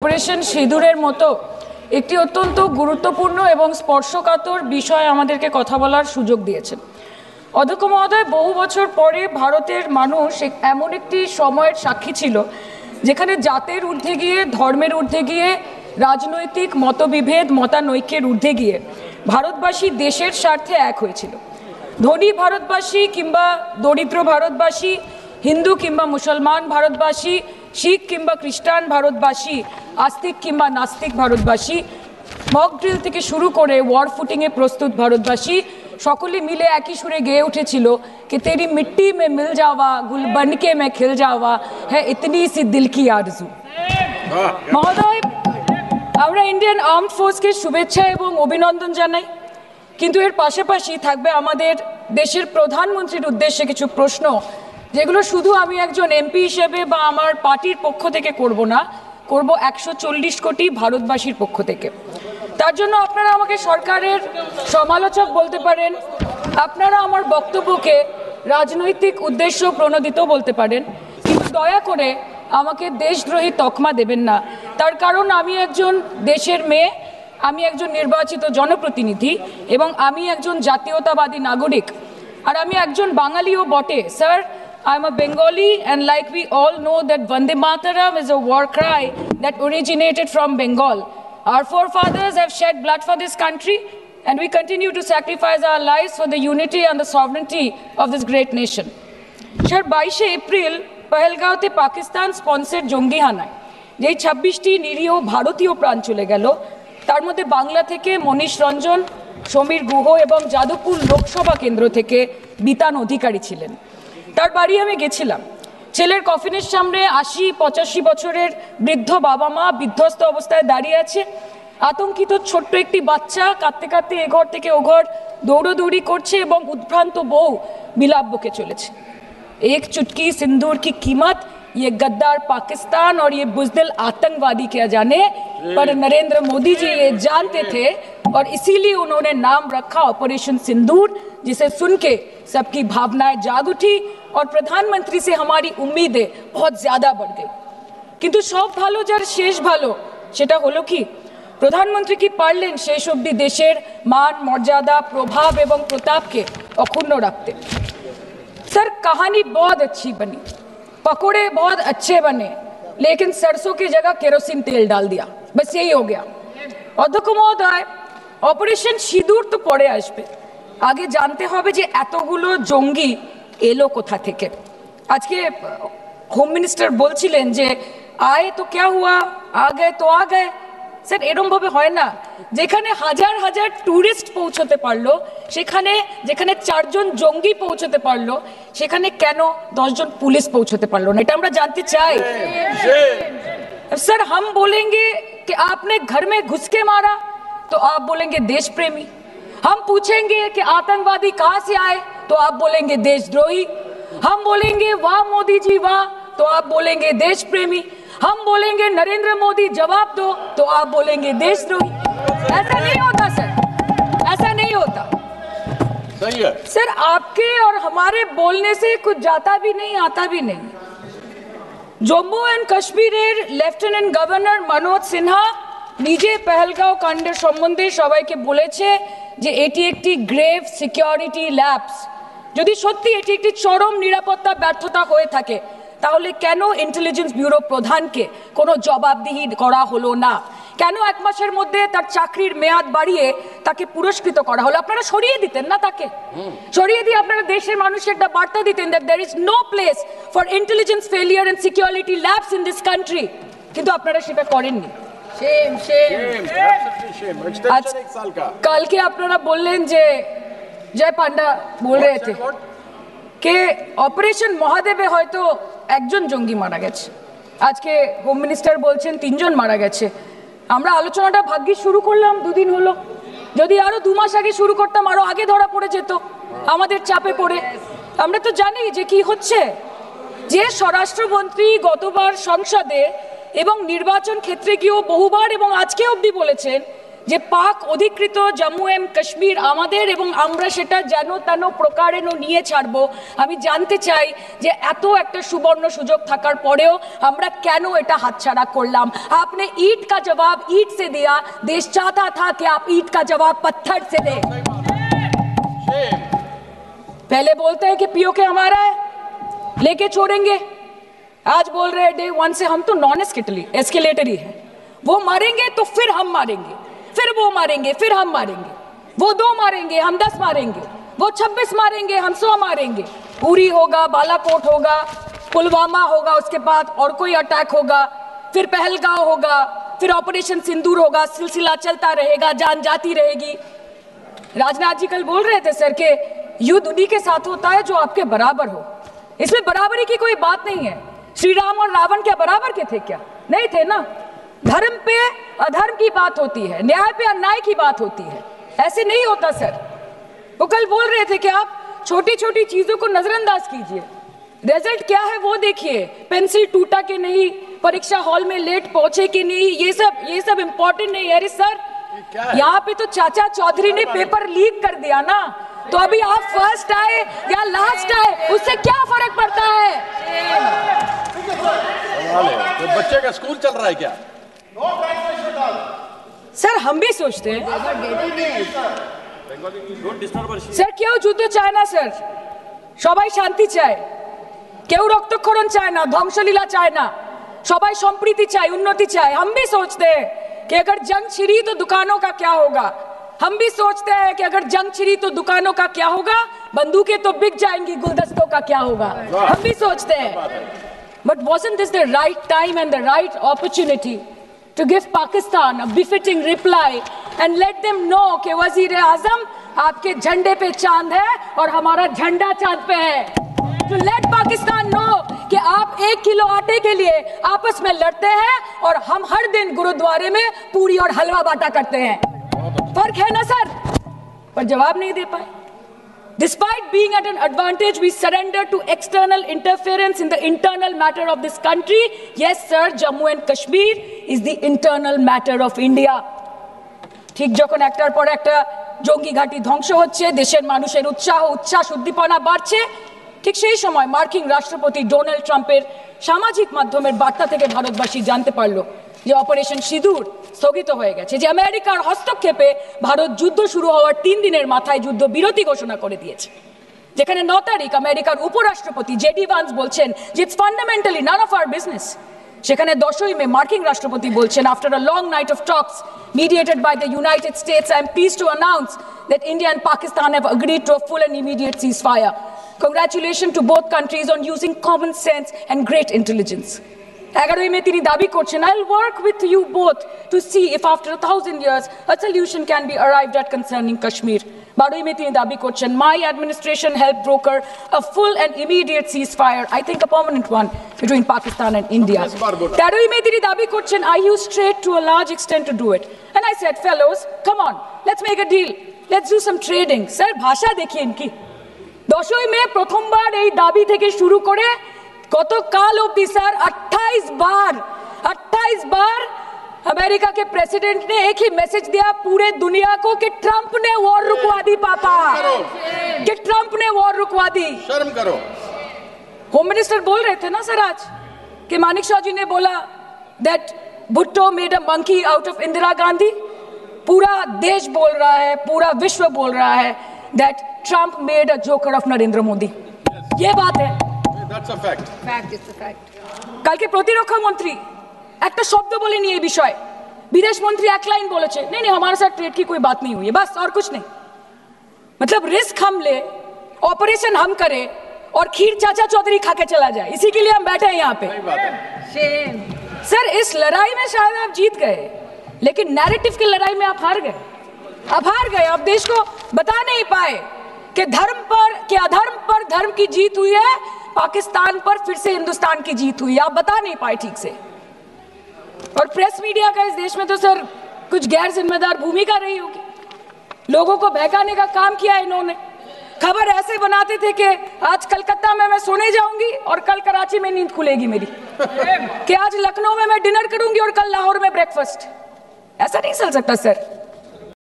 Operation সিঁদুরের মতো একটি অত্যন্ত গুরুত্বপূর্ণ এবং স্পর্শকাতর বিষয় আমাদেরকে কথা বলার সুযোগ দিয়েছেন। অধ্যক্ষ মহোদয়, বহু বছর পরে ভারতের মানুষ এমন একটি সময়ের সাক্ষী ছিল যেখানে জাতের ঊর্ধ্বে গিয়ে, ধর্মের ঊর্ধ্বে গিয়ে, রাজনৈতিক মতবিভেদ, মতানৈক্যের ঊর্ধ্বে গিয়ে ভারতবাসী দেশের স্বার্থে এক হয়েছিল। ধনী ভারতবাসী কিংবা দরিদ্র ভারতবাসী, হিন্দু কিংবা মুসলমান ভারতবাসী, শিখ কিংবা খ্রিস্টান ভারতবাসী, আস্তিক কিংবা নাস্তিক ভারতবাসী, মক ড্রিল থেকে শুরু করে ওয়ার ফুটিংয়ে প্রস্তুত ভারতবাসী সকলে মিলে একই সুরে গেয়ে উঠেছিল कि तेरी मिट्टी में मिल जावा गुल बनके मैं खिल जावा है इतनी सी दिल की आरजू। মহোদয়, আমরা ইন্ডিয়ান আর্মড ফোর্সকে শুভেচ্ছা এবং অভিনন্দন জানাই, কিন্তু এর পাশাপাশি থাকবে আমাদের দেশের প্রধানমন্ত্রীর উদ্দেশ্যে কিছু প্রশ্ন, যেগুলো শুধু আমি একজন এমপি হিসেবে বা আমার পার্টির পক্ষ থেকে করব না, করব 140 কোটি ভারতবাসীর পক্ষ থেকে। তার জন্য আপনারা আমাকে সরকারের সমালোচক বলতে পারেন, আপনারা আমার বক্তব্যকে রাজনৈতিক উদ্দেশ্য প্রণোদিত বলতে পারেন, কিন্তু দয়া করে আমাকে দেশদ্রোহী তকমা দেবেন না। তার কারণ আমি একজন দেশের মেয়ে, আমি একজন নির্বাচিত জনপ্রতিনিধি এবং আমি একজন জাতীয়তাবাদী নাগরিক, আর আমি একজন বাঙালিও বটে। Sir, I'm a Bengali, and like we all know that Vande Mataram is a war cry that originated from Bengal. Our forefathers have shed blood for this country, and we continue to sacrifice our lives for the unity and the sovereignty of this great nation. Sir, 22 April পহেলগাঁওতে Pakistan sponsored জঙ্গি হানায় যেই 26টি নিরীহ ভারতীয় প্রাণ চলে গেল, তার মধ্যে বাংলা থেকে মনীষ রঞ্জন, সমীর গুহ এবং যাদবপুর লোকসভা কেন্দ্র থেকে বিতান অধিকারী ছিলেন। তার বাড়ি আমি গেছিলাম। ছেলের কফিনের সামনে 80-85 বছরের বৃদ্ধ বাবা মা বিধ্বস্ত অবস্থায় দাঁড়িয়ে আছে। আতঙ্কিত ছোট্ট একটি বাচ্চা কাঁদতে কাঁদতে এ ঘর থেকে ও ঘর দৌড়োদৌড়ি করছে এবং উদ্ভ্রান্ত বউ বিলাপ বকে চলেছে। एक चुटकी सिंदूर की कीमत ये गद्दार पाकिस्तान और ये बुज़दिल आतंकवादी क्या जाने, पर नरेंद्र मोदी जी ये जानते थे और इसीलिए उन्होंने नाम रखा ऑपरेशन सिंदूर, जिसे सुन के सबकी भावनाएं जाग उठी और प्रधानमंत्री से हमारी उम्मीदें बहुत ज़्यादा बढ़ गई। किंतु सब भालो जार शेष भालो सेटा हलो कि प्रधानमंत्री की पारलेन शेष अब्दि देशेर मान मर्यादा प्रभाव एवं प्रताप के अक्षुण्ण रखते। सर, कहानी बहुत अच्छी बनी, पकोड़े बहुत अच्छे बने, लेकिन सरसों की जगह केरोसिन तेल डाल दिया, बस यही हो गया। अध्यक्ष महोदय, অপারেশন সিঁদুর তো পরে আসবে, আগে জানতে হবে যে এতগুলো জঙ্গি এলো কোথা থেকে। আজকে হোম মিনিস্টার বলছিলেন যে আয়ে তো ক্যা হুয়া, আ গয়ে তো আ গয়ে। স্যার, এরমভাবে হয় না। যেখানে হাজার হাজার ট্যুরিস্ট পৌঁছতে পারলো, সেখানে যেখানে 4 জন জঙ্গি পৌঁছতে পারলো, সেখানে কেন 10 জন পুলিশ পৌঁছতে পারলো না? এটা আমরা জানতে চাই। सर, हम बोलेंगे कि आपने घर में घुस के मारा तो आप बोलेंगे देश प्रेमी। हम पूछेंगे कि आतंकवादी कहां से आए तो आप बोलेंगे देशद्रोही। हम बोलेंगे वाह मोदी जी वाह तो आप बोलेंगे देश प्रेमी। हम बोलेंगे नरेंद्र मोदी जवाब दो तो आप बोलेंगे देशद्रोही। ऐसा नहीं होता सर, ऐसा नहीं होता। सही है सर, आपके और हमारे बोलने से कुछ जाता भी नहीं आता भी नहीं। জম্মু অ্যান্ড কাশ্মীরের লেফটেন্যান্ট গভর্নর মনোজ সিনহা নিজে পেহেলগাঁও কাণ্ডের সম্বন্ধে সবাইকে বলেছে যে এটি একটি গ্রেভ সিকিউরিটি ল্যাপস। যদি সত্যি এটি একটি চরম নিরাপত্তা ব্যর্থতা হয়ে থাকে, তাহলে কেন ইন্টেলিজেন্স ব্যুরো প্রধানকে কোনো জবাবদিহি করা হলো না? কেন 1 মাসের মধ্যে তার চাকরির মেয়াদ বাড়িয়ে তাকে পুরস্কৃত করা হলো? আপনারা সরিয়ে দিতেন না তাকে? সরিয়ে দিয়ে আপনারা দেশের মানুষকে একটা বার্তা দিতেন that there is no place for intelligence failure and security lapse in this country, কিন্তু আপনারা সেটা করেননি। shame absolutely shame extension 1 साल का। কালকে আপনারা বললেন যে জয় পান্ডা বল रहे थे कि অপারেশন মহাদেবে হয়তো 1 জন জঙ্গি মারা গেছে, আজকে হোম মিনিস্টার বলছেন 3 জন মারা গেছে। আমরা আলোচনাটা ভাগ্যে শুরু করলাম 2 দিন হলো, যদি আরো 2 মাস আগে শুরু করতাম আরো আগে ধরা পড়ে যেত আমাদের চাপে পড়ে। আমরা তো জানি যে কি হচ্ছে। যে স্বরাষ্ট্রমন্ত্রী গতবার সংসদে এবং নির্বাচন ক্ষেত্রে গিয়েও বহুবার এবং আজকে অবধি বলেছেন যে পাক অধিকৃত জম্মু এন্ড কাশ্মীর আমাদের এবং আমরা সেটা যেন তেন প্রকারে নিয়ে ছাড়বো। আমি জানতে চাই যে এত একটা সুবর্ণ সুযোগ থাকার পরেও আমরা কেন এটা হাতছাড়া করলাম। आपने ईंट का जवाब ईंट से दिया, देश चाहता था कि आप ईंट का जवाब पत्थर से दें। पहले बोलते हैं कि पीओके हमारा है, लेके छोड़ेंगे, आज बोल रहे हैं डे 1 से हम तो नॉन एस्केलेटरी है, वो मारेंगे तो फिर हम मारेंगे, फिर वो मारेंगे, फिर हम मारेंगे, वो 2 मारेंगे हम 10 मारेंगे, वो 26 मारेंगे हम 100 मारेंगे। उरी होगा, बालाकोट होगा, पुलवामा होगा, उसके बाद और कोई अटैक होगा, फिर पहलगांव होगा, फिर ऑपरेशन सिंदूर होगा, सिलसिला चलता रहेगा, जान जाती रहेगी। राजनाथ जी कल बोल रहे थे सर के युद्ध उन्हीं के साथ होता है जो आपके बराबर हो। इसमें बराबरी की कोई बात नहीं है। श्री राम और रावण क्या बराबर के थे क्या? नहीं थे ना। धर्म पे अधर्म की बात होती है, न्याय पे अन्याय की बात होती है, ऐसे नहीं होता सर। वो कल बोल रहे थे कि आप छोटी छोटी चीजों को नजरअंदाज कीजिए, रिजल्ट क्या है वो देखिए, पेंसिल टूटा कि नहीं, परीक्षा हॉल में लेट पहुंचे कि नहीं, ये सब इंपॉर्टेंट नहीं है। अरे सर यहाँ पे तो चाचा चौधरी ने पेपर लीक कर दिया ना, तो अभी आप फर्स्ट आए या लास्ट आए उससे क्या फर्क पड़ता है? तो बच्चे का स्कूल चल रहा है क्या? सर हम भी सोचते हैं স্যার কেউ যুদ্ধ চায় না স্যার, সবাই শান্তি চায়, কেউ রক্তক্ষরণ চায় না, ধ্বংসলীলা চায় না, সবাই সম্প্रीति চায়, उन्नति चाहे। हम भी सोचते हैं कि अगर जंग छिड़ी तो दुकानों का क्या होगा, हम भी सोचते हैं कि अगर जंग छिड़ी तो दुकानों का क्या होगा, बंदूकें तो बिक जाएंगी, गुलदस्तों का क्या होगा, हम भी सोचते हैं। But wasn't this the right time and the right opportunity to give Pakistan a befitting reply and let them know कि वज़ीर-ए-आज़म आपके झंडे पे चांद है और हमारा झंडा चांद पे है। To let Pakistan know कि आप 1 किलो आटे के लिए आपस में लड़ते हैं और हम हर दिन गुरुद्वारे में पूरी और हलवा बांटा करते हैं। फर्क है ना सर? पर जवाब नहीं दे पाए। Despite being at an advantage, we surrender to external interference in the internal matter of this country. Yes, sir, Jammu and Kashmir is the internal matter of India. ঠিক যখন একটার পর একটা জঙ্গি ঘাঁটি ধ্বংস হচ্ছে, দেশের মানুষের উচ্ছ্বাস উদ্দীপনা বাড়ছে, ঠিক সেই সময় মার্কিন রাষ্ট্রপতি ডোনাল্ড ট্রাম্পের সামাজিক মাধ্যমের বার্তা থেকে ভারতবাসী জানতে পারলো যে অপারেশন সিঁদুর স্থগিত হয়ে গেছে, যে আমেরিকার হস্তক্ষেপে ভারত যুদ্ধ শুরু হওয়ার 3 দিনের মাথায় যুদ্ধ বিরতি ঘোষণা করে দিয়েছে, যেখানে 9 তারিখ আমেরিকার উপরাষ্ট্রপতি জেডি ভান্স বলছেন যে it's fundamentally none of our business. সেখানে 10ই মে মার্কিন রাষ্ট্রপতি বলছেন, after a long night of talks mediated by the United States, I am pleased to announce that India and Pakistan have agreed to a full and immediate ceasefire. Congratulations to both countries on using common sense and great intelligence. 11ই মে তিনি দাবি করছেন, I'll work with you both to see if after 1000 years a solution can be arrived at concerning Kashmir. 12ই মে তিনি দাবি করছেন, my administration helped broker a full and immediate ceasefire, I think a permanent one, between Pakistan and India. 13ই মে তিনি দাবি করছেন, I used trade to a large extent to do it. And I said, fellows, come on, let's make a deal. Let's do some trading. Sir, ভাষা দেখিয়ে ইনকি। 10ই মে প্রথমবার এই দাবি থেকে শুরু করে গতকাল অবধি স্যার 28 बार अमेरिका के प्रेसिडेंट ने एक ही मैसेज दिया पूरे दुनिया को कि ट्रंप ने वॉर रुकवा दी पापा, कि ट्रंप ने वॉर रुकवा दी। शर्म करो। होम मिनिस्टर बोल रहे थे ना सर आज कि मानिक शाह जी ने बोला that Bhutto made a monkey out of Indira Gandhi. पूरा देश बोल रहा है, पूरा विश्व बोल रहा है that Trump made a joker of Narendra Modi. ये बात है, That's a fact. Fact is the fact. কালকে প্রতিরক্ষা মন্ত্রী একটা শব্দ বলেনি এই বিষয়ে, विदेश मंत्री एक लाइन बोले नहीं हमारे साथ ट्रेड की कोई बात नहीं हुई है, बस और कुछ नहीं। मतलब रिस्क हम ले, ऑपरेशन हम करें और खीर चाचा चौधरी खा के चला जाए, इसी के लिए हम बैठे हैं यहाँ पे। सर इस लड़ाई में शायद आप जीत गए, लेकिन नैरेटिव की लड़ाई में आप हार गए। आप देश को बता नहीं पाए कि धर्म पर कि अधर्म पर धर्म की जीत हुई है, पाकिस्तान पर फिर से हिंदुस्तान की जीत हुई है, आप बता नहीं पाए ठीक से। और प्रेस मीडिया का इस देश में तो सर कुछ गैर जिम्मेदार भूमिका रही होगी, लोगों को बहकाने का काम किया इन्होंने। खबर ऐसे बनाते थे कि आज कलकत्ता में मैं सोने जाऊंगी और कल कराची में नींद खुलेगी मेरी, कि आज लखनऊ में मैं डिनर करूंगी और कल लाहौर में ब्रेकफास्ट। ऐसा नहीं चल सकता सर।